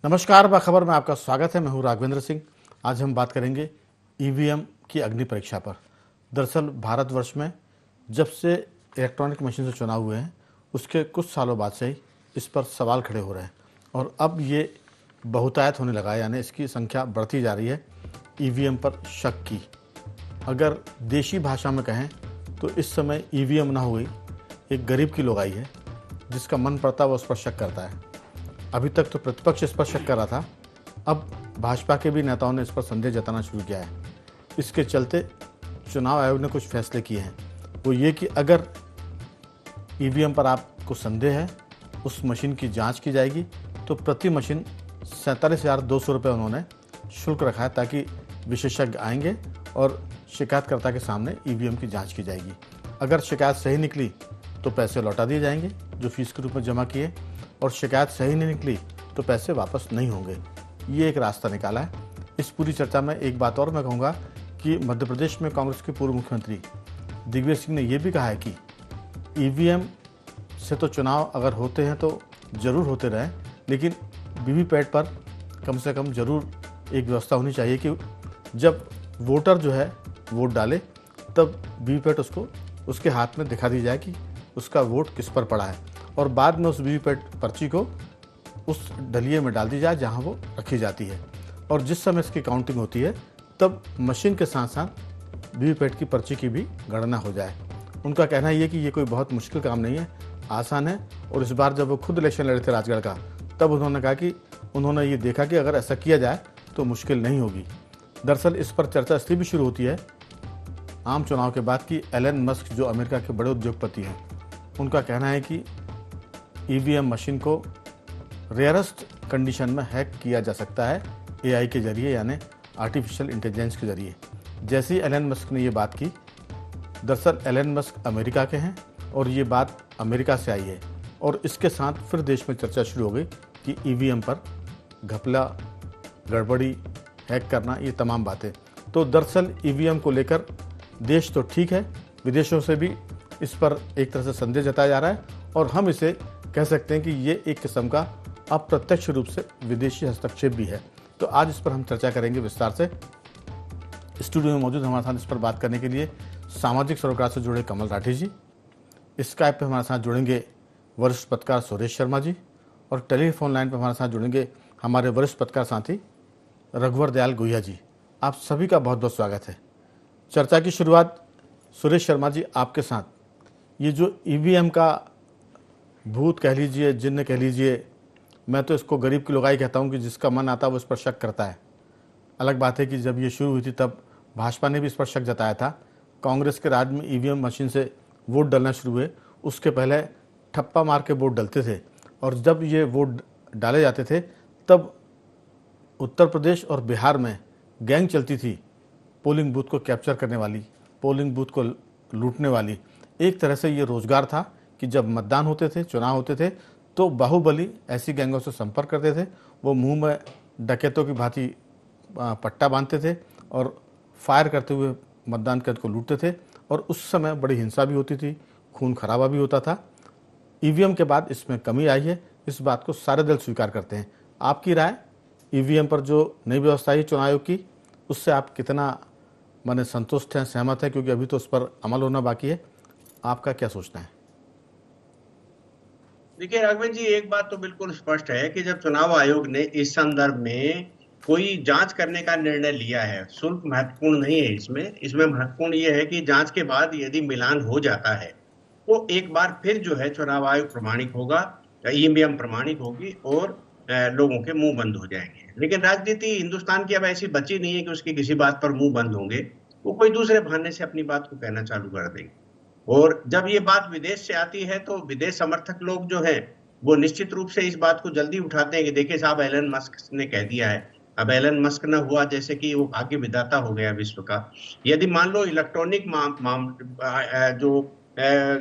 नमस्कार, बाखबर में आपका स्वागत है। मैं हूं राघवेंद्र सिंह। आज हम बात करेंगे ईवीएम की अग्नि परीक्षा पर। दरअसल भारतवर्ष में जब से इलेक्ट्रॉनिक मशीन से चुनाव हुए हैं उसके कुछ सालों बाद से ही इस पर सवाल खड़े हो रहे हैं और अब ये बहुतायत होने लगा है, यानी इसकी संख्या बढ़ती जा रही है ईवीएम पर शक की। अगर देशी भाषा में कहें तो इस समय ईवीएम ना हुई एक गरीब की लुगाई है जिसका मन पड़ता है वो उस पर शक करता है। अभी तक तो प्रतिपक्ष इस पर शक कर रहा था, अब भाजपा के भी नेताओं ने इस पर संदेह जताना शुरू किया है। इसके चलते चुनाव आयोग ने कुछ फैसले किए हैं। वो ये कि अगर ईवीएम पर आपको संदेह है, उस मशीन की जांच की जाएगी तो प्रति मशीन 47,200 रुपये उन्होंने शुल्क रखा है, ताकि विशेषज्ञ आएंगे और शिकायतकर्ता के सामने ईवीएम की जाँच की जाएगी। अगर शिकायत सही निकली तो पैसे लौटा दिए जाएंगे जो फीस के रूप में जमा किए, और शिकायत सही नहीं निकली तो पैसे वापस नहीं होंगे। ये एक रास्ता निकाला है। इस पूरी चर्चा में एक बात और मैं कहूँगा कि मध्य प्रदेश में कांग्रेस के पूर्व मुख्यमंत्री दिग्विजय सिंह ने यह भी कहा है कि ईवीएम से तो चुनाव अगर होते हैं तो ज़रूर होते रहें, लेकिन वीवीपैट पर कम से कम ज़रूर एक व्यवस्था होनी चाहिए कि जब वोटर जो है वोट डाले तब वीवीपैट उसको उसके हाथ में दिखा दी जाए कि उसका वोट किस पर पड़ा है, और बाद में उस वीवीपैट पर्ची को उस डलिए में डाल दी जाए जहां वो रखी जाती है। और जिस समय इसकी काउंटिंग होती है तब मशीन के साथ साथ वीवीपैट की पर्ची की भी गणना हो जाए। उनका कहना ये कि ये कोई बहुत मुश्किल काम नहीं है, आसान है। और इस बार जब वो खुद इलेक्शन लड़े थे राजगढ़ का, तब उन्होंने कहा कि उन्होंने ये देखा कि अगर ऐसा किया जाए तो मुश्किल नहीं होगी। दरअसल इस पर चर्चा इसलिए भी शुरू होती है आम चुनाव के बाद कि एलन मस्क जो अमेरिका के बड़े उद्योगपति हैं, उनका कहना है कि ईवीएम मशीन को रेयरेस्ट कंडीशन में हैक किया जा सकता है एआई के जरिए, यानी आर्टिफिशियल इंटेलिजेंस के जरिए। जैसे ही एलन मस्क ने ये बात की, दरअसल एलन मस्क अमेरिका के हैं और ये बात अमेरिका से आई है, और इसके साथ फिर देश में चर्चा शुरू हो गई कि ईवीएम पर घपला, गड़बड़ी, हैक करना, ये तमाम बातें। तो दरअसल ईवीएम को लेकर देश तो ठीक है, विदेशों से भी इस पर एक तरह से संदेह जताया जा रहा है, और हम इसे कह सकते हैं कि ये एक किस्म का अप्रत्यक्ष रूप से विदेशी हस्तक्षेप भी है। तो आज इस पर हम चर्चा करेंगे विस्तार से। स्टूडियो में मौजूद हमारे साथ इस पर बात करने के लिए सामाजिक सरोकार से जुड़े कमल राठी जी, स्काइप पे हमारे साथ जुड़ेंगे वरिष्ठ पत्रकार सुरेश शर्मा जी, और टेलीफोन लाइन पर हमारे साथ जुड़ेंगे हमारे वरिष्ठ पत्रकार साथी रघुवर दयाल गुहिया जी। आप सभी का बहुत बहुत स्वागत है। चर्चा की शुरुआत सुरेश शर्मा जी आपके साथ। ये जो ईवीएम का भूत कह लीजिए, जिन्न कह लीजिए, मैं तो इसको गरीब की लुगाई कहता हूँ कि जिसका मन आता है वो इस पर शक करता है। अलग बात है कि जब ये शुरू हुई थी तब भाजपा ने भी इस पर शक जताया था। कांग्रेस के राज में ईवीएम मशीन से वोट डलना शुरू हुए, उसके पहले ठप्पा मार के वोट डलते थे, और जब ये वोट डाले जाते थे तब उत्तर प्रदेश और बिहार में गैंग चलती थी, पोलिंग बूथ को कैप्चर करने वाली, पोलिंग बूथ को लूटने वाली। एक तरह से ये रोजगार था कि जब मतदान होते थे, चुनाव होते थे, तो बाहुबली ऐसी गैंगों से संपर्क करते थे। वो मुंह में डकैतों की भांति पट्टा बांधते थे और फायर करते हुए मतदान केंद्र को लूटते थे, और उस समय बड़ी हिंसा भी होती थी, खून खराबा भी होता था। ईवीएम के बाद इसमें कमी आई है, इस बात को सारे दल स्वीकार करते हैं। आपकी राय, ईवीएम पर जो नई व्यवस्था है चुनाव आयोग की, उससे आप कितना माने संतुष्ट हैं, सहमत हैं? क्योंकि अभी तो उस पर अमल होना बाकी है। आपका क्या सोचना है? देखिए राघवेंद्र जी, एक बात तो बिल्कुल स्पष्ट है कि जब चुनाव आयोग ने इस संदर्भ में कोई जांच करने का निर्णय लिया है, शुल्क महत्वपूर्ण नहीं है इसमें महत्वपूर्ण ये है कि जांच के बाद यदि मिलान हो जाता है तो एक बार फिर जो है चुनाव आयोग प्रमाणिक होगा, ईवीएम प्रमाणिक होगी और लोगों के मुंह बंद हो जाएंगे। लेकिन राजनीति हिंदुस्तान की अब ऐसी बची नहीं है कि उसकी किसी बात पर मुंह बंद होंगे, वो कोई दूसरे बहाने से अपनी बात को कहना चालू कर देंगे। और जब ये बात विदेश से आती है तो विदेश समर्थक लोग जो है वो निश्चित रूप से इस बात को जल्दी उठाते हैं कि देखिए साहब, एलन मस्क ने कह दिया है। अब एलन मस्क न हुआ जैसे कि वो भाग्य विधाता हो गया विश्व का। यदि मान लो इलेक्ट्रॉनिक जो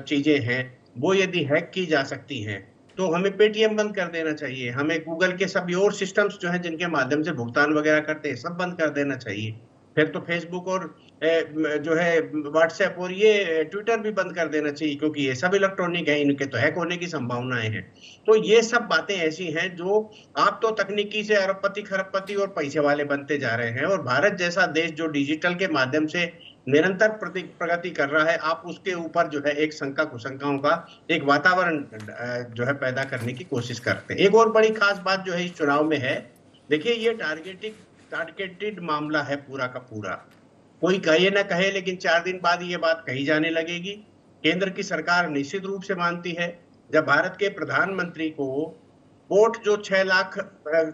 चीजें हैं वो यदि हैक की जा सकती हैं तो हमें पेटीएम बंद कर देना चाहिए, हमें गूगल के सभी और सिस्टम्स जो हैं जिनके माध्यम से भुगतान वगैरह करते हैं सब बंद कर देना चाहिए। फिर तो फेसबुक और जो है व्हाट्सएप और ये ट्विटर भी बंद कर देना चाहिए, क्योंकि ये सब इलेक्ट्रॉनिक है, इनके तो हैक होने की संभावनाएं हैं। तो ये सब बातें ऐसी हैं जो, आप तो तकनीकी से अरबपति खरबपति और पैसे वाले बनते जा रहे हैं, और भारत जैसा देश जो डिजिटल के माध्यम से निरंतर प्रगति कर रहा है, आप उसके ऊपर जो है एक शंका कुशंकाओं का एक वातावरण जो है पैदा करने की कोशिश करते हैं। एक और बड़ी खास बात जो है इस चुनाव में है, देखिए ये टारगेटेड मामला है पूरा का पूरा। कोई कहे ना कहे, लेकिन 4 दिन बाद ये बात कही जाने लगेगी। केंद्र की सरकार निश्चित रूप से मानती है, जब भारत के प्रधानमंत्री को वोट जो 6 लाख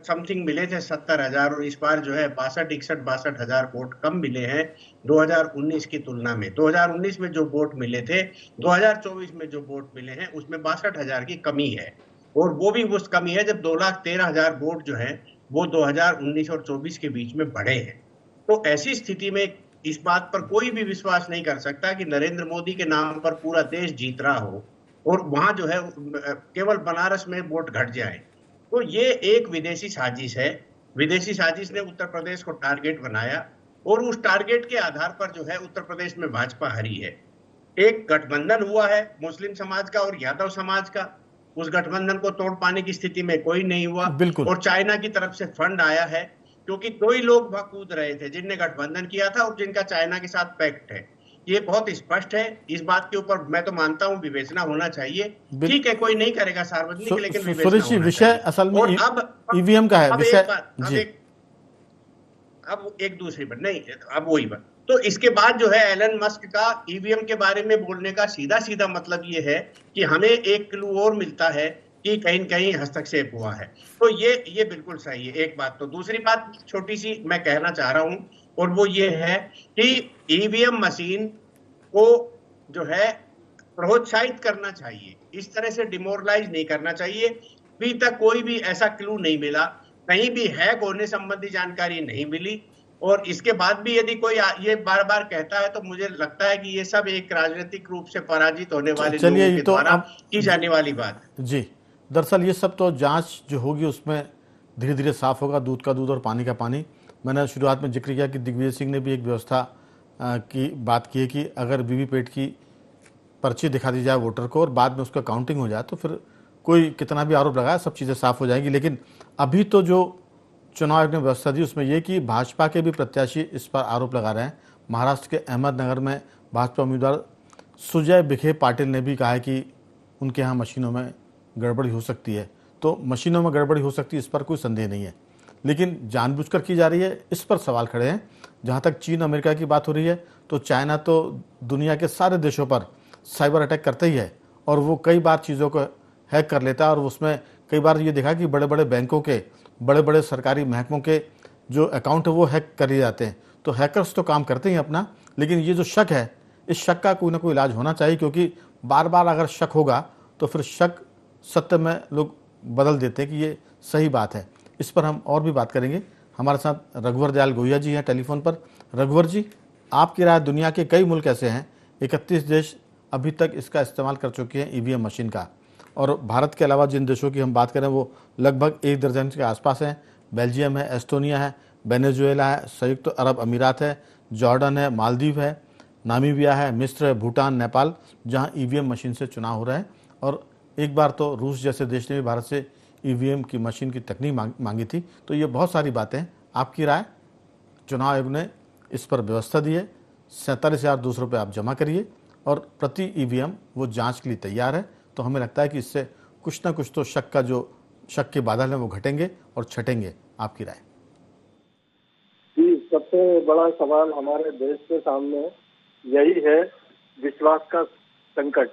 समथिंग मिले थे, 70,000, और इस बार जो है 62 वोट कम मिले हैं 2019 की तुलना में। 2019 में जो वोट मिले थे, 2024 में जो वोट मिले हैं, उसमें 62,000 की कमी है। और वो भी उस कमी है जब 2,13,000 वोट जो है वो 2019 और 24 के बीच में बढ़े हैं। तो ऐसी स्थिति में इस बात पर कोई भी विश्वास नहीं कर सकता कि नरेंद्र मोदी के नाम पर पूरा देश जीत रहा हो और वहां जो है केवल बनारस में वोट घट जाए। तो ये एक विदेशी साजिश है। विदेशी साजिश ने उत्तर प्रदेश को टारगेट बनाया, और उस टारगेट के आधार पर जो है उत्तर प्रदेश में भाजपा हारी है। एक गठबंधन हुआ है मुस्लिम समाज का और यादव समाज का, उस गठबंधन को तोड़ पाने की स्थिति में कोई नहीं हुआ। बिल्कुल। और चाइना की तरफ से फंड आया है, क्योंकि दो ही लोग वहां कूद रहे थे, जिनने गठबंधन किया था और जिनका चाइना के साथ पैक्ट है। ये बहुत स्पष्ट है। इस बात के ऊपर मैं तो मानता हूं विवेचना होना चाहिए। ठीक है, कोई नहीं करेगा सार्वजनिक, लेकिन विवेचना सुरेश जी, होना विषय चाहिए। असल में और अब ईवीएम का है अब विषय एक बात, जी। अब एक दूसरी बात नहीं, अब वही बात। तो इसके बाद जो है एलन मस्क का ईवीएम के बारे में बोलने का सीधा सीधा मतलब ये है कि हमें एक क्लू और मिलता है कि कहीं न कहीं हस्तक्षेप हुआ है। तो ये बिल्कुल सही है, एक बात। तो दूसरी बात छोटी सी मैं कहना चाह रहा हूं, और वो ये है कि ईवीएम मशीन को जो है प्रोत्साहित करना चाहिए, इस तरह से डिमोरलाइज नहीं करना चाहिए। अभी तक कोई भी ऐसा क्लू नहीं मिला, कहीं भी हैक होने संबंधी जानकारी नहीं मिली। और इसके बाद भी यदि कोई ये बार बार कहता है, तो मुझे लगता है कि ये सब एक राजनीतिक रूप से पराजित होने वाले चलिए, लोगों ये के तो द्वारा अब की जाने वाली बात है। जी, दरअसल ये सब तो जांच जो होगी उसमें धीरे धीरे साफ होगा, दूध का दूध और पानी का पानी। मैंने शुरुआत में जिक्र किया कि दिग्विजय सिंह ने भी एक व्यवस्था की बात की है कि अगर वीवीपैट की पर्ची दिखा दी जाए वोटर को और बाद में उसका काउंटिंग हो जाए, तो फिर कोई कितना भी आरोप लगाए सब चीज़ें साफ हो जाएंगी। लेकिन अभी तो जो चुनाव आयोग ने व्यवस्था दी उसमें यह कि भाजपा के भी प्रत्याशी इस पर आरोप लगा रहे हैं। महाराष्ट्र के अहमदनगर में भाजपा उम्मीदवार सुजय विखे पाटिल ने भी कहा है कि उनके यहाँ मशीनों में गड़बड़ी हो सकती है। तो मशीनों में गड़बड़ी हो सकती है, इस पर कोई संदेह नहीं है, लेकिन जानबूझकर की जा रही है, इस पर सवाल खड़े हैं। जहाँ तक चीन अमेरिका की बात हो रही है, तो चाइना तो दुनिया के सारे देशों पर साइबर अटैक करता ही है, और वो कई बार चीज़ों को हैक कर लेता है। और उसमें कई बार ये देखा कि बड़े बड़े बैंकों के, बड़े बड़े सरकारी महकमों के जो अकाउंट है वो हैक कर लिए जाते हैं। तो हैकर्स तो काम करते ही अपना, लेकिन ये जो शक है, इस शक का कोई ना कोई इलाज होना चाहिए, क्योंकि बार बार अगर शक होगा तो फिर शक सत्य में लोग बदल देते हैं कि ये सही बात है। इस पर हम और भी बात करेंगे। हमारे साथ रघुवर दयाल गोहिया जी हैं टेलीफोन पर। रघुवर जी, आपकी राय, दुनिया के कई मुल्क ऐसे हैं, 31 देश अभी तक इसका इस्तेमाल कर चुके हैं ईवीएम मशीन का, और भारत के अलावा जिन देशों की हम बात करें वो लगभग 1 दर्जन के आसपास हैं। बेल्जियम है, एस्टोनिया है, वेनेजुएला है, संयुक्त अरब अमीरात है, जॉर्डन है, मालदीव है, नामीबिया है, मिस्र है, भूटान, नेपाल, जहां ईवीएम मशीन से चुनाव हो रहा है। और एक बार तो रूस जैसे देश ने भी भारत से ईवीएम की मशीन की तकनीक मांगी थी। तो ये बहुत सारी बातें हैं। आपकी राय? चुनाव आयोग ने इस पर व्यवस्था दी है, 47,200 रुपये आप जमा करिए और प्रति ईवीएम वो जांच के लिए तैयार है। तो हमें लगता है कि इससे कुछ ना कुछ तो शक के बादल हैं वो घटेंगे और छटेंगे। आपकी राय? जी, सबसे बड़ा सवाल हमारे देश के सामने यही है, विश्वास का संकट।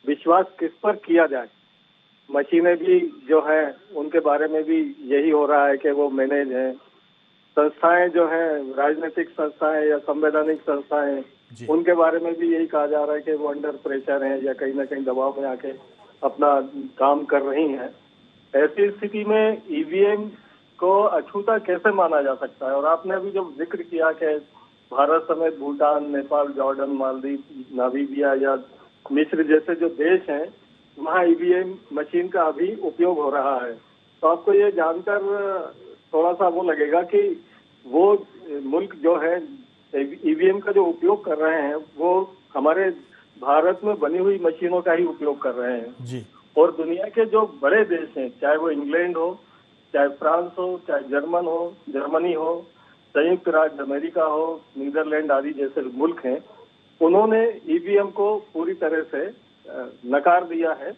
विश्वास किस पर किया जाए? मशीनें भी जो है उनके बारे में भी यही हो रहा है कि वो मैनेज है। संस्थाएं जो है, राजनीतिक संस्थाएं या संवैधानिक संस्थाएं, उनके बारे में भी यही कहा जा रहा है कि वो अंडर प्रेशर हैं या कहीं ना कहीं दबाव में आके अपना काम कर रही हैं। ऐसी स्थिति में ईवीएम को अछूता कैसे माना जा सकता है? और आपने अभी जब जिक्र किया कि भारत समेत भूटान, नेपाल, जॉर्डन, मालदीव, नामीबिया या मिस्र जैसे जो देश हैं, वहाँ ईवीएम मशीन का अभी उपयोग हो रहा है, तो आपको ये जानकर थोड़ा सा वो लगेगा कि वो मुल्क जो है ईवीएम का जो उपयोग कर रहे हैं वो हमारे भारत में बनी हुई मशीनों का ही उपयोग कर रहे हैं। जी। और दुनिया के जो बड़े देश हैं, चाहे वो इंग्लैंड हो, चाहे फ्रांस हो, चाहे जर्मनी हो, संयुक्त राज्य अमेरिका हो, नीदरलैंड आदि जैसे मुल्क हैं, उन्होंने ईवीएम को पूरी तरह से नकार दिया है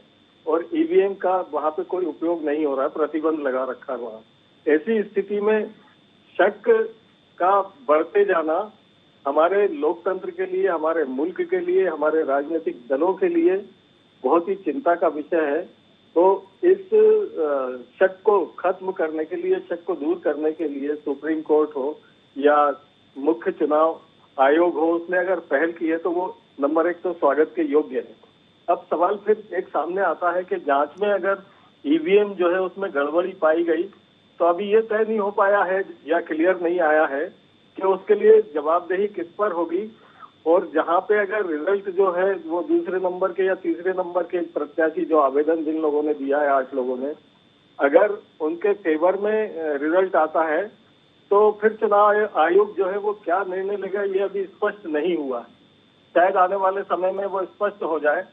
और ईवीएम का वहां पे कोई उपयोग नहीं हो रहा है, प्रतिबंध लगा रखा है वहां। ऐसी स्थिति में शक का बढ़ते जाना हमारे लोकतंत्र के लिए, हमारे मुल्क के लिए, हमारे राजनीतिक दलों के लिए बहुत ही चिंता का विषय है। तो इस शक को खत्म करने के लिए, शक को दूर करने के लिए सुप्रीम कोर्ट हो या मुख्य चुनाव आयोग हो, उसने अगर पहल की है तो वो नंबर 1 तो स्वागत के योग्य है। अब सवाल फिर एक सामने आता है कि जांच में अगर ईवीएम जो है उसमें गड़बड़ी पाई गई तो अभी ये तय नहीं हो पाया है या क्लियर नहीं आया है कि उसके लिए जवाबदेही किस पर होगी। और जहां पे अगर रिजल्ट जो है वो दूसरे नंबर के या तीसरे नंबर के प्रत्याशी, जो आवेदन जिन लोगों ने दिया है 8 लोगों ने, अगर उनके फेवर में रिजल्ट आता है तो फिर चुनाव आयोग जो है वो क्या निर्णय लेगा ये अभी स्पष्ट नहीं हुआ। शायद आने वाले समय में वो स्पष्ट हो जाए,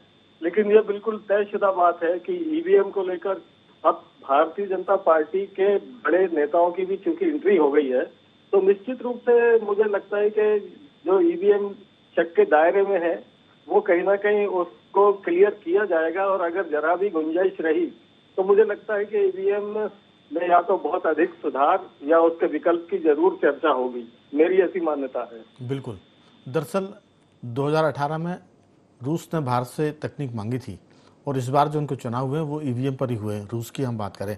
लेकिन ये बिल्कुल तयशुदा बात है कि ईवीएम को लेकर अब भारतीय जनता पार्टी के बड़े नेताओं की भी चूंकि एंट्री हो गई है, तो निश्चित रूप से मुझे लगता है कि जो ईवीएम शक के दायरे में है वो कहीं ना कहीं उसको क्लियर किया जाएगा। और अगर जरा भी गुंजाइश रही तो मुझे लगता है कि ईवीएम में या तो बहुत अधिक सुधार या उसके विकल्प की जरूर चर्चा होगी, मेरी ऐसी मान्यता है। बिल्कुल। दरअसल 2018 में रूस ने भारत से तकनीक मांगी थी और इस बार जो उनके चुनाव हुए वो ईवीएम पर ही हुए, रूस की हम बात करें।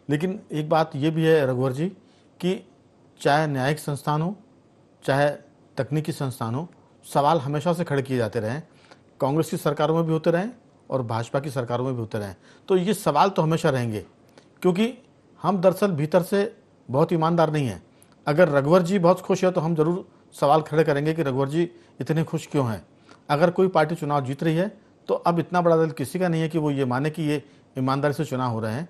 लेकिन एक बात ये भी है रघुवर जी कि चाहे न्यायिक संस्थान हो, चाहे तकनीकी संस्थान हो, सवाल हमेशा से खड़े किए जाते रहे। कांग्रेस की सरकारों में भी होते रहे और भाजपा की सरकारों में भी होते रहे। तो ये सवाल तो हमेशा रहेंगे, क्योंकि हम दरअसल भीतर से बहुत ईमानदार नहीं हैं। अगर रघुवर जी बहुत खुश है तो हम ज़रूर सवाल खड़े करेंगे कि रघुवर जी इतने खुश क्यों हैं। अगर कोई पार्टी चुनाव जीत रही है तो अब इतना बड़ा दल किसी का नहीं है कि वो ये माने कि ये ईमानदारी से चुनाव हो रहे हैं।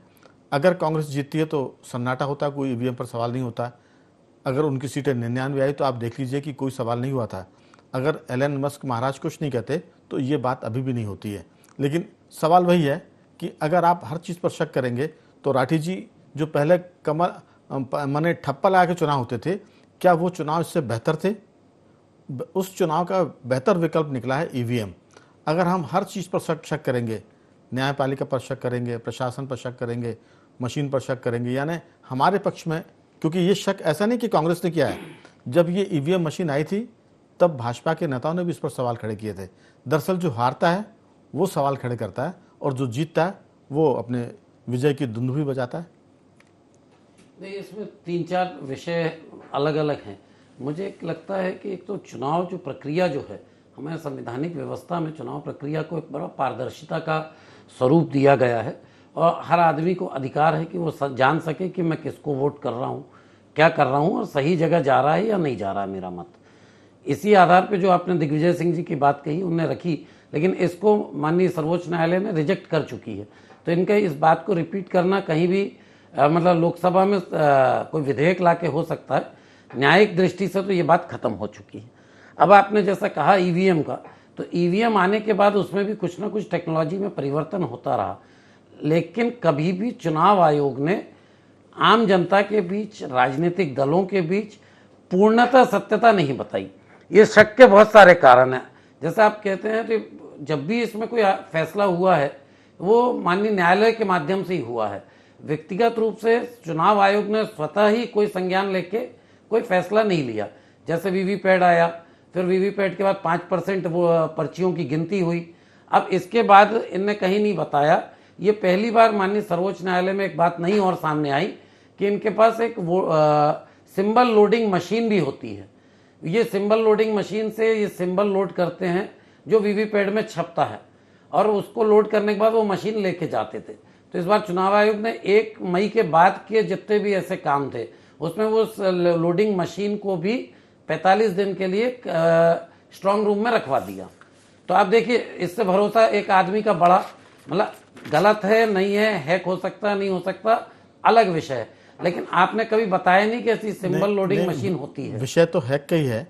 अगर कांग्रेस जीतती है तो सन्नाटा होता है, कोई ईवीएम पर सवाल नहीं होता। अगर उनकी सीटें 99 आई तो आप देख लीजिए कि कोई सवाल नहीं हुआ था। अगर एलन मस्क महाराज कुछ नहीं कहते तो ये बात अभी भी नहीं होती है। लेकिन सवाल वही है कि अगर आप हर चीज़ पर शक करेंगे तो राठी जी जो पहले माने ठप्पा लगा के चुनाव होते थे, क्या वो चुनाव इससे बेहतर थे? उस चुनाव का बेहतर विकल्प निकला है ईवीएम। अगर हम हर चीज़ पर शक करेंगे, न्यायपालिका पर शक करेंगे, प्रशासन पर शक करेंगे, मशीन पर शक करेंगे, यानी हमारे पक्ष में, क्योंकि ये शक ऐसा नहीं कि कांग्रेस ने किया है। जब ये ईवीएम मशीन आई थी तब भाजपा के नेताओं ने भी इस पर सवाल खड़े किए थे। दरअसल जो हारता है वो सवाल खड़े करता है और जो जीतता है वो अपने विजय की धुन भी बजाता है। नहीं, इसमें 3-4 विषय अलग अलग हैं। मुझे लगता है कि एक तो चुनाव जो प्रक्रिया जो है, हमारे संवैधानिक व्यवस्था में चुनाव प्रक्रिया को एक बड़ा पारदर्शिता का स्वरूप दिया गया है और हर आदमी को अधिकार है कि वो जान सके कि मैं किसको वोट कर रहा हूँ, क्या कर रहा हूँ और सही जगह जा रहा है या नहीं जा रहा है मेरा मत। इसी आधार पे जो आपने दिग्विजय सिंह जी की बात कही उन्होंने रखी, लेकिन इसको माननीय सर्वोच्च न्यायालय ने रिजेक्ट कर चुकी है। तो इनका इस बात को रिपीट करना कहीं भी मतलब लोकसभा में कोई विधेयक लाके हो सकता है, न्यायिक दृष्टि से तो ये बात खत्म हो चुकी है। अब आपने जैसा कहा ईवीएम का, तो ईवीएम आने के बाद उसमें भी कुछ ना कुछ टेक्नोलॉजी में परिवर्तन होता रहा, लेकिन कभी भी चुनाव आयोग ने आम जनता के बीच, राजनीतिक दलों के बीच पूर्णतः सत्यता नहीं बताई। ये शक के बहुत सारे कारण हैं। जैसा आप कहते हैं कि जब भी इसमें कोई फैसला हुआ है वो माननीय न्यायालय के माध्यम से ही हुआ है। व्यक्तिगत रूप से चुनाव आयोग ने स्वतः ही कोई संज्ञान लेके कोई फैसला नहीं लिया। जैसे वीवीपैट आया, फिर वीवीपैट के बाद 5% वो पर्चियों की गिनती हुई। अब इसके बाद इनने कहीं नहीं बताया। ये पहली बार माननीय सर्वोच्च न्यायालय में एक बात नहीं और सामने आई कि इनके पास एक सिंबल लोडिंग मशीन भी होती है। ये सिंबल लोडिंग मशीन से ये सिंबल लोड करते हैं जो वीवीपैट में छपता है और उसको लोड करने के बाद वो मशीन लेके जाते थे। तो इस बार चुनाव आयोग ने 1 मई के बाद के जितने भी ऐसे काम थे उसमें वो लोडिंग मशीन को भी 45 दिन के लिए स्ट्रांग रूम में रखवा दिया। तो आप देखिए, इससे भरोसा एक आदमी का बड़ा, मतलब गलत है नहीं है, हैक हो सकता नहीं हो सकता अलग विषय है, लेकिन आपने कभी बताया नहीं कि ऐसी सिंबल लोडिंग मशीन होती है। विषय तो हैक का ही है,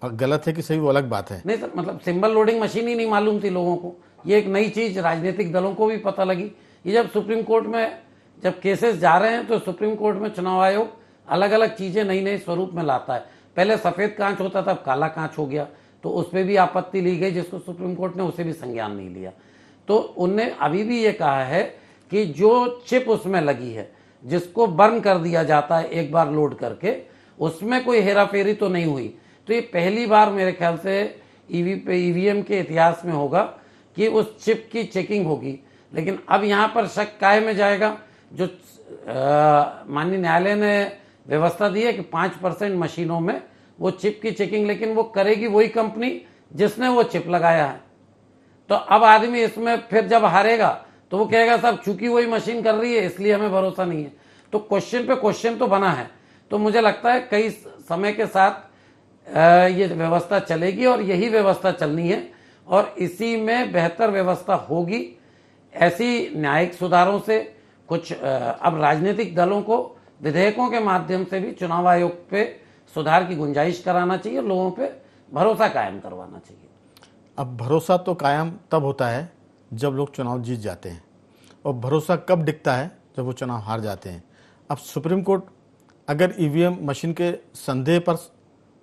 गलत है कि सही वो अलग बात है। नहीं सर, मतलब सिंबल लोडिंग मशीन ही नहीं मालूम थी लोगों को। ये एक नई चीज राजनीतिक दलों को भी पता लगी। ये जब सुप्रीम कोर्ट में जब केसेस जा रहे हैं तो सुप्रीम कोर्ट में चुनाव आयोग अलग अलग चीजें नई नई स्वरूप में लाता है। पहले सफेद कांच होता था, अब काला कांच हो गया, तो उस पर भी आपत्ति ली गई, जिसको सुप्रीम कोर्ट ने उसे भी संज्ञान नहीं लिया। तो उनने अभी भी ये कहा है कि जो चिप उसमें लगी है, जिसको बर्न कर दिया जाता है एक बार लोड करके, उसमें कोई हेराफेरी तो नहीं हुई। तो ये पहली बार मेरे ख्याल से ईवीएम के इतिहास में होगा कि उस चिप की चेकिंग होगी। लेकिन अब यहाँ पर शक काहे में जाएगा? जो माननीय न्यायालय ने व्यवस्था दी है कि 5% मशीनों में वो चिप की चेकिंग, लेकिन वो करेगी वही कंपनी जिसने वो चिप लगाया है। तो अब आदमी इसमें फिर जब हारेगा तो वो कहेगा साहब चूंकि वही मशीन कर रही है इसलिए हमें भरोसा नहीं है। तो क्वेश्चन पे क्वेश्चन तो बना है। तो मुझे लगता है कई समय के साथ ये व्यवस्था चलेगी और यही व्यवस्था चलनी है, और इसी में बेहतर व्यवस्था होगी। ऐसी न्यायिक सुधारों से कुछ अब राजनीतिक दलों को विधेयकों के माध्यम से भी चुनाव आयोग पे सुधार की गुंजाइश कराना चाहिए, लोगों पे भरोसा कायम करवाना चाहिए। अब भरोसा तो कायम तब होता है जब लोग चुनाव जीत जाते हैं, और भरोसा कब दिखता है? जब वो चुनाव हार जाते हैं। अब सुप्रीम कोर्ट अगर ईवीएम मशीन के संदेह पर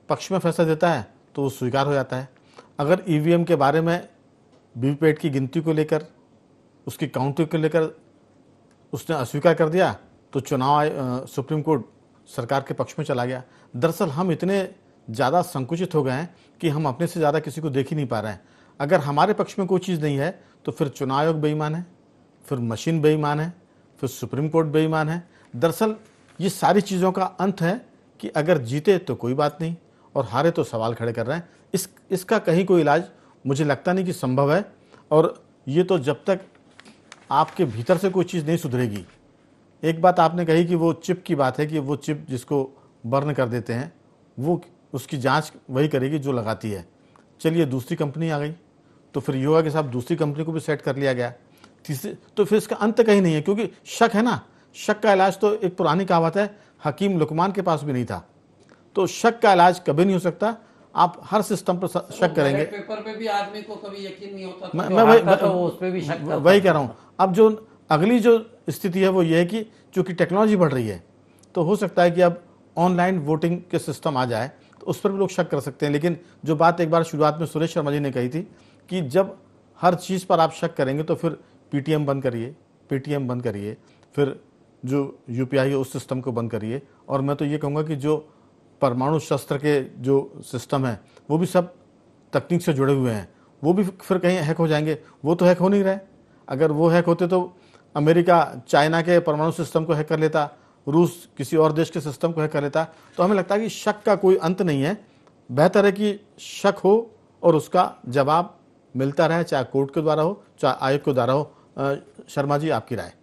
पक्ष में फैसला देता है तो वो स्वीकार हो जाता है। अगर ईवीएम के बारे में वीवीपैट की गिनती को लेकर, उसकी काउंटिंग को लेकर उसने अस्वीकार कर दिया तो सुप्रीम कोर्ट सरकार के पक्ष में चला गया। दरअसल हम इतने ज़्यादा संकुचित हो गए हैं कि हम अपने से ज़्यादा किसी को देख ही नहीं पा रहे हैं। अगर हमारे पक्ष में कोई चीज़ नहीं है तो फिर चुनाव आयोग बेईमान है, फिर मशीन बेईमान है, फिर सुप्रीम कोर्ट बेईमान है। दरअसल ये सारी चीज़ों का अंत है कि अगर जीते तो कोई बात नहीं और हारे तो सवाल खड़े कर रहे हैं। इसका कहीं कोई इलाज मुझे लगता नहीं कि संभव है। और ये तो जब तक आपके भीतर से कोई चीज़ नहीं सुधरेगी। एक बात आपने कही कि वो चिप की बात है कि वो चिप जिसको बर्न कर देते हैं वो उसकी जांच वही करेगी जो लगाती है। चलिए दूसरी कंपनी आ गई तो फिर ये होगा कि साहब दूसरी कंपनी को भी सेट कर लिया गया। तीसरी तो फिर इसका अंत कहीं नहीं है, क्योंकि शक है ना। शक का इलाज तो एक पुरानी कहावत है, हकीम लुकमान के पास भी नहीं था। तो शक का इलाज कभी नहीं हो सकता। आप हर सिस्टम पर शक करेंगे। पेपर पे भी आदमी को कभी यकीन नहीं होता, मैं वही कह रहा हूँ। अब जो अगली जो स्थिति है वो ये है कि चूंकि टेक्नोलॉजी बढ़ रही है तो हो सकता है कि अब ऑनलाइन वोटिंग के सिस्टम आ जाए तो उस पर भी लोग शक कर सकते हैं। लेकिन जो बात एक बार शुरुआत में सुरेश शर्मा जी ने कही थी कि जब हर चीज़ पर आप शक करेंगे तो फिर पीटीएम बंद करिए, पेटीएम बंद करिए, फिर जो यूपीआई है उस सिस्टम को बंद करिए। और मैं तो ये कहूँगा कि जो परमाणु शस्त्र के जो सिस्टम है वो भी सब तकनीक से जुड़े हुए हैं, वो भी फिर कहीं हैक हो जाएंगे। वो तो हैक हो नहीं रहे। अगर वो हैक होते तो अमेरिका चाइना के परमाणु सिस्टम को हैक कर लेता, रूस किसी और देश के सिस्टम को हैक कर लेता। तो हमें लगता है कि शक का कोई अंत नहीं है। बेहतर है कि शक हो और उसका जवाब मिलता रहे, चाहे कोर्ट के द्वारा हो चाहे आयोग के द्वारा हो। शर्मा जी, आपकी राय?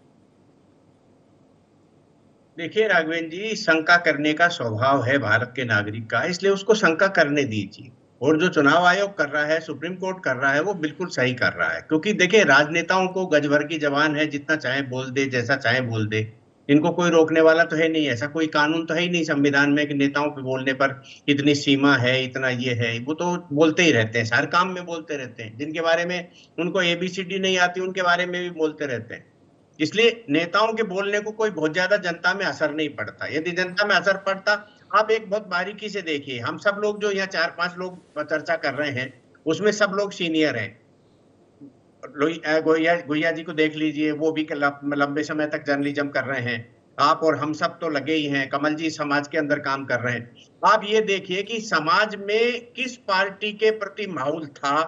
देखिए राघवेंद्र जी, शंका करने का स्वभाव है भारत के नागरिक का, इसलिए उसको शंका करने दीजिए। और जो चुनाव आयोग कर रहा है, सुप्रीम कोर्ट कर रहा है, वो बिल्कुल सही कर रहा है। क्योंकि देखिए राजनेताओं को गज भर की जबान है, जितना चाहे बोल दे, जैसा चाहे बोल दे। इनको कोई रोकने वाला तो है नहीं। ऐसा कोई कानून तो है ही नहीं संविधान में कि नेताओं पे बोलने पर इतनी सीमा है, इतना ये है। वो तो बोलते ही रहते हैं, हर काम में बोलते रहते हैं। जिनके बारे में उनको ABCD नहीं आती उनके बारे में भी बोलते रहते हैं। इसलिए नेताओं के बोलने को कोई बहुत ज्यादा जनता में असर नहीं पड़ता। यदि जनता में असर पड़ता, आप एक बहुत बारीकी से देखिए, हम सब लोग जो यहाँ 4-5 लोग चर्चा कर रहे हैं उसमें सब लोग सीनियर हैं। गोया जी को देख लीजिए, वो भी लंबे समय तक जर्नलिज्म कर रहे हैं। आप और हम सब तो लगे ही हैं। कमल जी समाज के अंदर काम कर रहे हैं। आप ये देखिए कि समाज में किस पार्टी के प्रति माहौल था,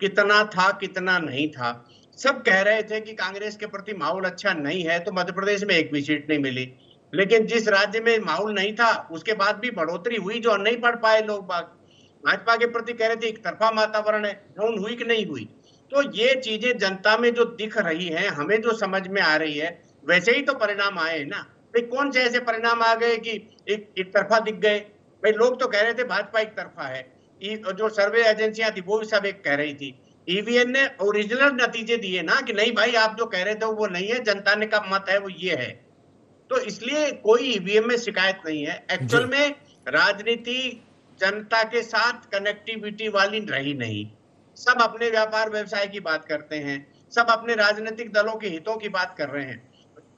कितना नहीं था। सब कह रहे थे कि कांग्रेस के प्रति माहौल अच्छा नहीं है, तो मध्य प्रदेश में एक भी सीट नहीं मिली। लेकिन जिस राज्य में माहौल नहीं था उसके बाद भी बढ़ोतरी हुई, जो नहीं पढ़ पाए लोग बाग भाजपा के प्रति कह रहे थे एक तरफा वातावरण है, डाउन हुई कि नहीं हुई। तो ये चीजें जनता में जो दिख रही हैं, हमें जो समझ में आ रही है, वैसे ही तो परिणाम आए ना। भाई कौन से ऐसे परिणाम आ गए कि एक तरफा दिख गए? भाई लोग तो कह रहे थे भाजपा एक तरफा है, जो सर्वे एजेंसियां थी वो भी सब एक कह रही थी। ईवीएम ने ओरिजिनल नतीजे दिए ना कि नहीं भाई आप जो कह रहे थे वो नहीं है, जनता ने का मत है वो ये है। तो इसलिए कोई ईवीएम में शिकायत नहीं है। एक्चुअल में राजनीति जनता के साथ कनेक्टिविटी वाली रही नहीं। सब अपने व्यापार व्यवसाय की बात करते हैं, सब अपने राजनीतिक दलों के हितों की बात कर रहे हैं।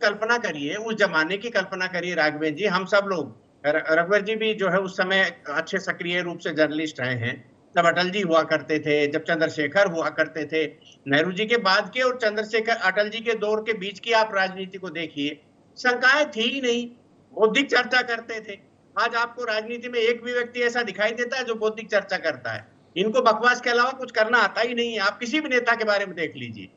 कल्पना करिए, उस जमाने की कल्पना करिए राघवेंद्र जी, हम सब लोग, रघुवर जी भी जो है उस समय अच्छे सक्रिय रूप से जर्नलिस्ट रहे हैं, जब अटल जी हुआ करते थे, जब चंद्रशेखर हुआ करते थे, नेहरू जी के बाद के और चंद्रशेखर अटल जी के दौर के बीच की आप राजनीति को देखिए, शंकाएं थी ही नहीं, बौद्धिक चर्चा करते थे। आज आपको राजनीति में एक भी व्यक्ति ऐसा दिखाई देता है जो बौद्धिक चर्चा करता है? इनको बकवास के अलावा कुछ करना आता ही नहीं है। आप किसी भी नेता के बारे में देख लीजिए।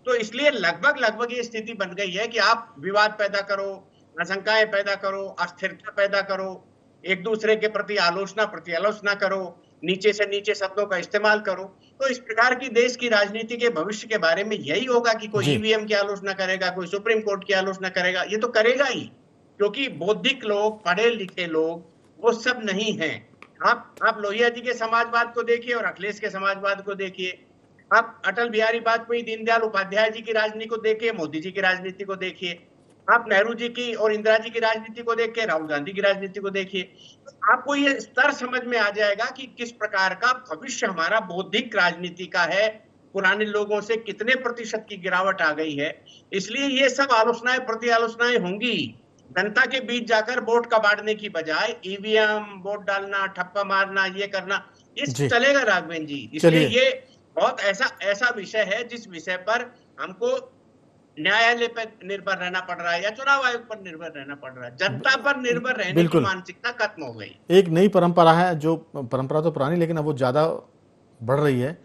तो इसलिए लगभग ये स्थिति बन गई है कि आप विवाद पैदा करो, आशंकाएं पैदा करो, अस्थिरता पैदा करो, एक दूसरे के प्रति आलोचना प्रत्यालोचना करो, नीचे से नीचे शब्दों का इस्तेमाल करो। तो इस प्रकार की देश की राजनीति के भविष्य के बारे में यही होगा कि कोई जी। ईवीएम की आलोचना करेगा, कोई सुप्रीम कोर्ट की आलोचना करेगा। ये तो करेगा ही, क्योंकि बौद्धिक लोग, पढ़े लिखे लोग वो सब नहीं हैं। आप लोहिया जी के समाजवाद को देखिए और अखिलेश के समाजवाद को देखिए, आप अटल बिहारी वाजपेयी, दीनदयाल उपाध्याय जी की राजनीति को देखिए, मोदी जी की राजनीति को देखिए, आप नेहरू जी की और इंदिरा जी की राजनीति को देखिए, राहुल गांधी की राजनीति को देखिए, तो आपको ये स्तर समझ में आ जाएगा कि किस प्रकार का भविष्य हमारा बौद्धिक राजनीति का है। पुराने लोगों से कितने प्रतिशत की गिरावट आ गई है। इसलिए ये सब आलोचनाएं प्रति आलोचनाएं होंगी। जनता के बीच जाकर वोट कबाड़ने की बजाय ईवीएम, वोट डालना, ठप्पा मारना, ये करना, ये जी। चलेगा राघवेंद्र जी। इसलिए चलिए। ये बहुत ऐसा विषय है जिस विषय पर हमको न्यायालय पर निर्भर रहना पड़ रहा है या चुनाव आयोग पर निर्भर रहना पड़ रहा है। जनता पर निर्भर रहने की बिल्कुल। मानसिकता खत्म हो गई। एक नई परंपरा है, जो परंपरा तो पुरानी लेकिन अब वो ज़्यादा बढ़ रही है।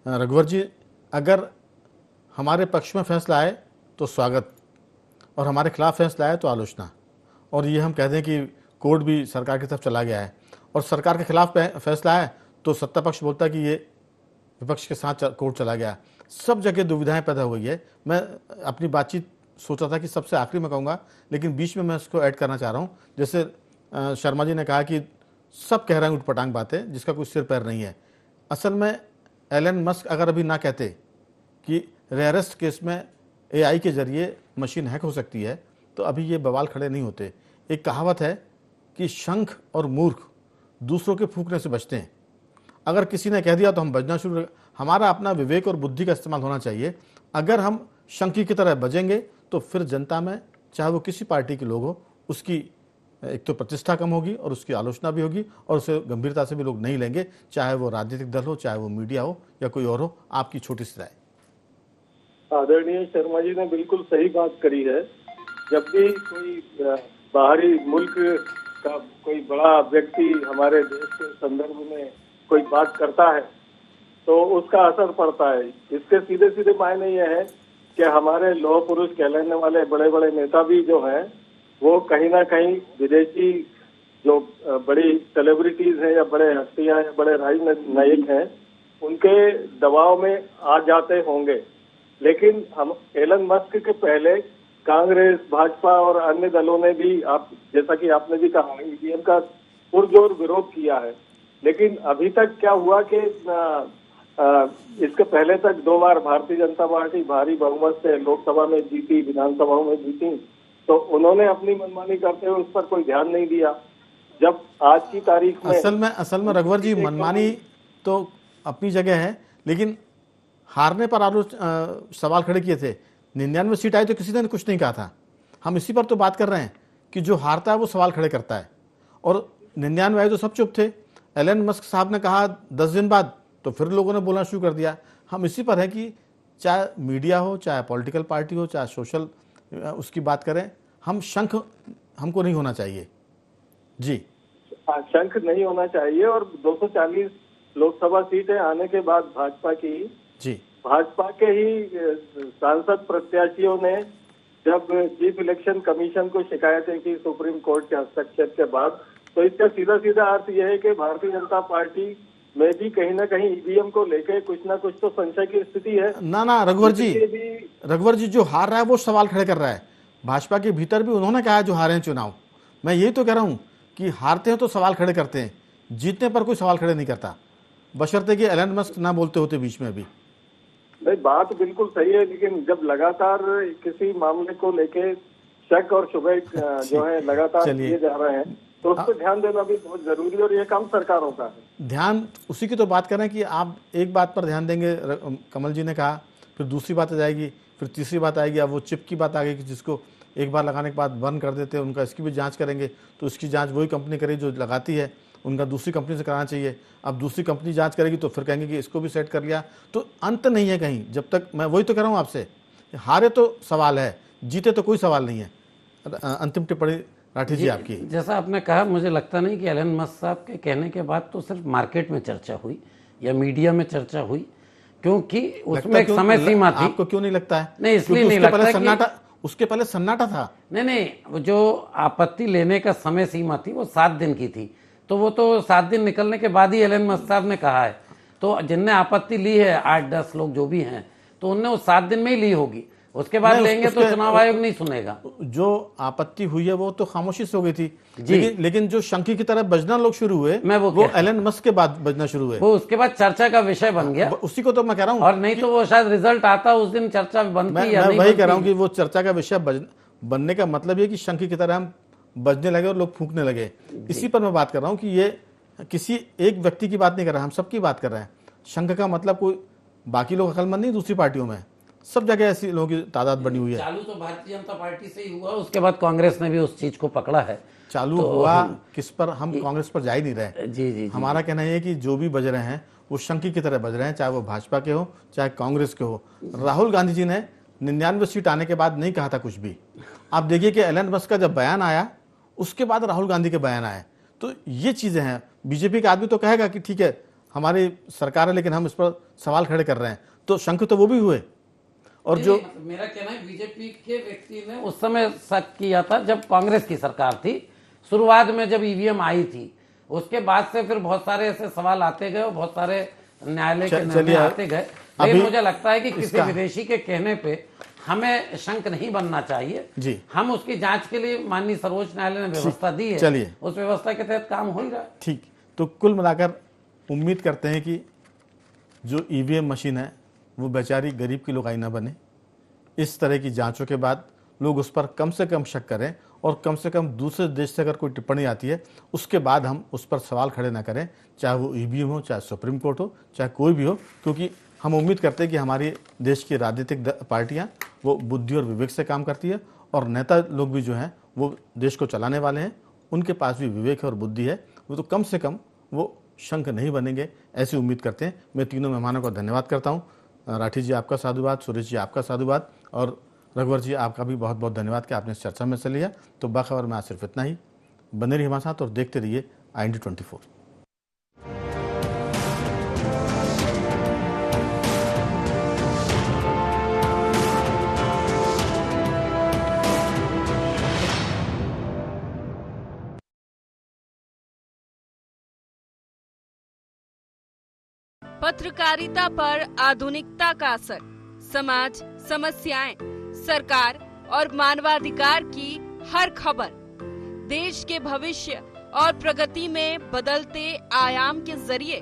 रघुवर जी, अगर हमारे पक्ष में फैसला आए तो स्वागत, और हमारे खिलाफ फैसला आए तो आलोचना। और ये हम कह दें कि कोर्ट भी सरकार की तरफ चला गया है, और सरकार के खिलाफ फैसला आए तो सत्ता पक्ष बोलता है कि ये विपक्ष के साथ कोर्ट चला गया। सब जगह दुविधाएं पैदा हो गई है। मैं अपनी बातचीत सोचा था कि सबसे आखिरी में कहूँगा, लेकिन बीच में मैं इसको ऐड करना चाह रहा हूँ। जैसे शर्मा जी ने कहा कि सब कह रहे हैं उटपटांग बातें जिसका कोई सिर पैर नहीं है। असल में एलन मस्क अगर अभी ना कहते कि रेयरेस्ट केस में एआई के जरिए मशीन हैक हो सकती है, तो अभी ये बवाल खड़े नहीं होते। एक कहावत है कि शंख और मूर्ख दूसरों के फूंकने से बचते हैं। अगर किसी ने कह दिया तो हम बजना शुरू। हमारा अपना विवेक और बुद्धि का इस्तेमाल होना चाहिए। अगर हम शंकी की तरह बजेंगे तो फिर जनता में, चाहे वो किसी पार्टी के लोग हो, उसकी एक तो प्रतिष्ठा कम होगी और उसकी आलोचना भी होगी, और उसे गंभीरता से भी लोग नहीं लेंगे, चाहे वो राजनीतिक दल हो, चाहे वो मीडिया हो या कोई और हो। आपकी छोटी सी राय। आदरणीय शर्मा जी ने बिल्कुल सही बात करी है। जब भी कोई बाहरी मुल्क का कोई बड़ा व्यक्ति हमारे देश के संदर्भ में कोई बात करता है तो उसका असर पड़ता है। इसके सीधे सीधे मायने ये है कि हमारे लौह पुरुष कहलाने वाले बड़े बड़े नेता भी जो हैं वो कहीं ना कहीं विदेशी जो बड़ी सेलिब्रिटीज हैं या बड़े हस्तियां या बड़े राजनयिक हैं उनके दबाव में आ जाते होंगे। लेकिन हम एलन मस्क के पहले कांग्रेस, भाजपा और अन्य दलों ने भी, आप जैसा कि आपने भी कहा, ईवीएम का पुरजोर विरोध किया है। लेकिन अभी तक क्या हुआ कि इसके पहले तक 2 बार भारतीय जनता पार्टी भारी बहुमत से लोकसभा में जीती, विधानसभाओं में जीती, तो उन्होंने अपनी मनमानी करते हुए उस पर कोई ध्यान नहीं दिया। जब आज की तारीख में असल में रघुवर जी, मनमानी तो अपनी जगह है, लेकिन हारने पर सवाल खड़े किए थे। 99 सीट आई तो किसी ने कुछ नहीं कहा था। हम इसी पर तो बात कर रहे हैं कि जो हारता है वो सवाल खड़े करता है, और 99 आई तो सब चुप थे। एलन मस्क साहब ने कहा 10 दिन बाद, तो फिर लोगों ने बोलना शुरू कर दिया। हम इसी पर है कि चाहे मीडिया हो, चाहे पॉलिटिकल पार्टी हो, चाहे सोशल उसकी बात करें, हम शंख हमको नहीं होना चाहिए। जी, शंख नहीं होना चाहिए। और 240 लोकसभा सीटें आने के बाद भाजपा के ही सांसद प्रत्याशियों ने जब चीफ इलेक्शन कमीशन को शिकायतें की सुप्रीम कोर्ट के हस्तक्षेप के बाद, तो इसका सीधा सीधा अर्थ यह है कि भारतीय जनता पार्टी में भी कहीं ना कहीं ईवीएम को लेकर कुछ ना कुछ तो संशय की स्थिति है। ना रघुवर जी जो हार रहा है वो सवाल खड़े कर रहा है। भाजपा के भीतर भी उन्होंने कहा है जो हारे हैं चुनाव। मैं यही तो कह रहा हूँ कि हारते हैं तो सवाल खड़े करते हैं, जीतने पर कोई सवाल खड़े नहीं करता, बशर्ते कि एलन मस्क ना बोलते होते बीच में भी। नहीं, बात बिल्कुल सही है, लेकिन जब लगातार किसी मामले को लेके शक और शुबह जो है लगातार किए जा रहे हैं, तो उस पर ध्यान देना भी बहुत जरूरी है और ये काम सरकारों का है। ध्यान उसी की तो बात कर रहे हैं कि आप एक बात पर ध्यान देंगे, कमल जी ने कहा, फिर दूसरी बात आ जाएगी, फिर तीसरी बात आएगी, अब वो चिप की बात आ गई कि जिसको एक बार लगाने के बाद बंद कर देते हैं, उनका इसकी भी जांच करेंगे, तो इसकी जांच वही कंपनी करेगी जो लगाती है, उनका दूसरी कंपनी से कराना चाहिए। अब दूसरी कंपनी जांच करेगी तो फिर कहेंगे कि इसको भी सेट कर लिया, तो अंत नहीं है कहीं। जब तक, मैं वही तो कह रहा हूँ आपसे, हारे तो सवाल है, जीते तो कोई सवाल नहीं है। अंतिम टिप्पणी राठी जी आपकी। जैसा आपने कहा, मुझे लगता नहीं कि एलन मस्क साहब के कहने के बाद तो सिर्फ मार्केट में चर्चा हुई या मीडिया में चर्चा हुई, क्योंकि उसमें एक समय सीमा थी। आपको क्यों नहीं लगता है? नहीं, इसलिए नहीं लगता, उसके पहले सन्नाटा था। नहीं, जो आपत्ति लेने का समय सीमा थी वो 7 दिन की थी, तो वो तो 7 दिन निकलने के बाद ही एलन मस्क साहब ने कहा है। तो जिनने आपत्ति ली है, 8-10 लोग जो भी हैं, तो उनने वो 7 दिन में ही ली होगी, उसके बाद लेंगे तो चुनाव आयोग नहीं सुनेगा। जो आपत्ति हुई है वो तो खामोशी से हो गई थी, लेकिन जो शंकी की तरह बजना लोग शुरू हुए, वो एलन मस्क के बाद बजना शुरू हुए, वो उसके बाद चर्चा का विषय बन गया। उसी को तो मैं कह रहा हूँ, और नहीं तो वो शायद रिजल्ट आता उस दिन चर्चा बनती या नहीं। मैं वही कह रहा हूँ कि वो चर्चा का विषय बनने का मतलब ये कि शंकी की तरह हम बजने लगे और लोग फूंकने लगे। इसी पर मैं बात कर रहा हूँ कि ये किसी एक व्यक्ति की बात नहीं कर रहा, हम सबकी बात कर रहे हैं। शंक का मतलब कोई बाकी लोग अकलमंद नहीं, दूसरी पार्टियों में सब जगह ऐसी लोगों की तादाद बनी हुई है। चालू तो भारतीय जनता पार्टी से ही हुआ, उसके बाद कांग्रेस ने भी उस चीज को पकड़ा है। चालू तो हुआ किस पर, हम कांग्रेस पर जा ही नहीं रहे। जी, हमारा कहना यह है कि जो भी बज रहे हैं वो शंकी की तरह बज रहे हैं, चाहे वो भाजपा के हो चाहे कांग्रेस के हो। राहुल गांधी जी ने 99 सीट आने के बाद नहीं कहा था कुछ भी। आप देखिए कि एलन मस्क का जब बयान आया उसके बाद राहुल गांधी के बयान आए, तो ये चीजें हैं। बीजेपी का आदमी तो कहेगा कि ठीक है हमारी सरकार है, लेकिन हम इस पर सवाल खड़े कर रहे हैं, तो शंक तो वो भी हुए। और जो मेरा कहना है, बीजेपी के व्यक्ति ने उस समय शक किया था जब कांग्रेस की सरकार थी, शुरुआत में जब ईवीएम आई थी, उसके बाद से फिर बहुत सारे ऐसे सवाल आते गए और बहुत सारे न्यायालय के निर्णय आते गए। लेकिन मुझे लगता है कि किसी विदेशी के कहने पे हमें शंक नहीं बनना चाहिए जी। हम उसकी जांच के लिए माननीय सर्वोच्च न्यायालय ने व्यवस्था दी है, चलिए उस व्यवस्था के तहत काम हो ही रहा है। ठीक, तो कुल मिलाकर उम्मीद करते हैं कि जो ईवीएम मशीन है वो बेचारी गरीब की लुगाई ना बने। इस तरह की जांचों के बाद लोग उस पर कम से कम शक करें, और कम से कम दूसरे देश से अगर कोई टिप्पणी आती है उसके बाद हम उस पर सवाल खड़े ना करें, चाहे वो ईवीएम हो, चाहे सुप्रीम कोर्ट हो, चाहे कोई भी हो, क्योंकि हम उम्मीद करते हैं कि हमारी देश की राजनीतिक पार्टियां वो बुद्धि और विवेक से काम करती है, और नेता लोग भी जो हैं वो देश को चलाने वाले हैं, उनके पास भी विवेक और बुद्धि है, वो तो कम से कम वो शंक नहीं बनेंगे, ऐसी उम्मीद करते हैं। मैं तीनों मेहमानों का धन्यवाद करता हूँ। राठी जी आपका साधुवाद, सुरेश जी आपका साधुवाद, और रघुवर जी आपका भी बहुत बहुत धन्यवाद कि आपने इस चर्चा में हिस्सा लिया। तो बाखबर में आज सिर्फ इतना ही। बने रहिए हमारे साथ और देखते रहिए IND24। पत्रकारिता पर आधुनिकता का असर, समाज, समस्याएं, सरकार और मानवाधिकार की हर खबर, देश के भविष्य और प्रगति में बदलते आयाम के जरिए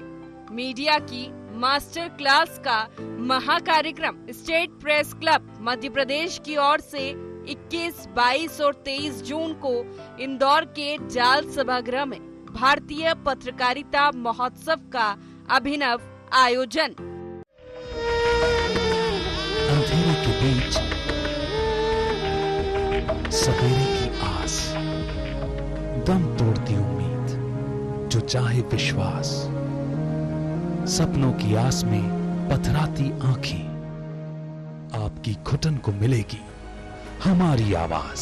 मीडिया की मास्टर क्लास का महाकार्यक्रम state press club Madhya Pradesh की ओर से 21, 22 और 23 जून को इंदौर के जाल सभागृह में भारतीय पत्रकारिता महोत्सव का अभिनव आयोजन। अंधेरे के बीच सवेरे की आस, दम तोड़ती उम्मीद, जो चाहे विश्वास, सपनों की आस में पथराती आंखें, आपकी घुटन को मिलेगी हमारी आवाज।